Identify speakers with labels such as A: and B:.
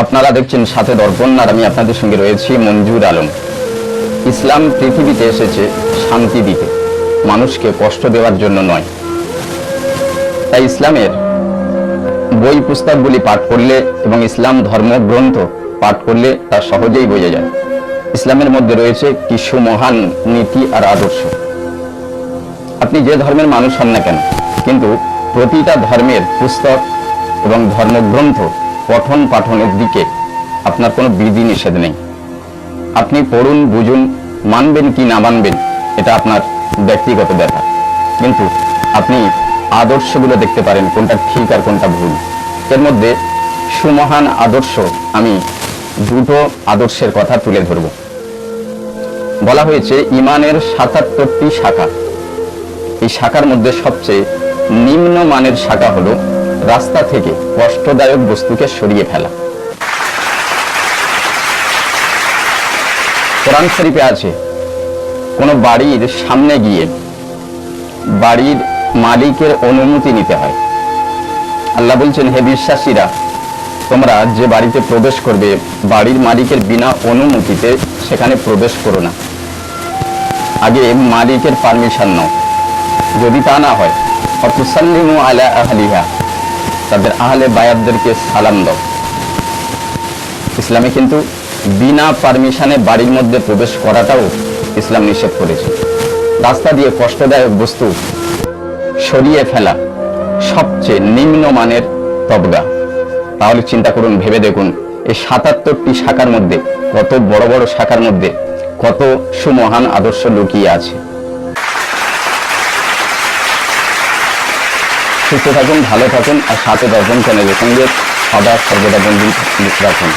A: আপনারা দেখছেন সাথে দর্পণ, আর আমি আপনাদের সঙ্গে রয়েছি মঞ্জুর আলম। ইসলাম পৃথিবীতে এসেছে শান্তি দিতে, মানুষকে কষ্ট দেওয়ার জন্য নয়। তাই ইসলামের বই পুস্তকগুলি পাঠ করলে এবং ইসলাম ধর্মগ্রন্থ পাঠ করলে তা সহজেই বোঝা যায় ইসলামের মধ্যে রয়েছে কি সুমহান নীতি আর আদর্শ। আপনি যে ধর্মের মানুষ হন না কেন, কিন্তু প্রতিটা ধর্মের পুস্তক এবং ধর্মগ্রন্থ পঠন পাঠনের দিকে আপনার কোনো বিধি নিষেধ নেই। আপনি পড়ুন, বুঝুন, মানবেন কি না মানবেন এটা আপনার ব্যক্তিগত ব্যাপার, কিন্তু আপনি আদর্শগুলো দেখতে পারেন কোনটা ঠিক আর কোনটা ভুল। এর মধ্যে সুমহান আদর্শ, আমি দুটো আদর্শের কথা তুলে ধরব। বলা হয়েছে ইমানের ৭৭টি শাখা। এই শাখার মধ্যে সবচেয়ে নিম্ন মানের শাখা হলো রাস্তা থেকে কষ্টদায়ক বস্তুকে সরিয়ে ফেলা। কোরআন শরীফে আছে কোনো বাড়ির সামনে গিয়ে বাড়ির মালিকের অনুমতি নিতে হয়। আল্লাহ বলছেন, হে বিশ্বাসীরা, তোমরা যে বাড়িতে প্রবেশ করবে বাড়ির মালিকের বিনা অনুমতিতে সেখানে প্রবেশ করো না। আগে মালিকের পারমিশন নাও। যদি তা না হয় ফাতুসাল্লিমু আলা আহলিহা, তাদের আহলে বায়াতদেরকে সালাম দাও। ইসলামে কিন্তু বিনা পারমিশনে বাড়ির মধ্যে প্রবেশ করাটাও ইসলাম নিষেধ করেছে। রাস্তা দিয়ে কষ্টদায়ক বস্তু সরিয়ে ফেলা সবচেয়ে নিম্ন মানের তবগা। তাহলে চিন্তা করুন, ভেবে দেখুন, এই ৭৭টি শাখার মধ্যে, কত বড় বড় শাখার মধ্যে কত সুমহান আদর্শ লুকিয়ে আছে। সুস্থ থাকুন, ভালো থাকুন, আর সাথে দর্পণ চ্যানেলের সঙ্গে সদা সর্বদা বন্ধু রাখুন।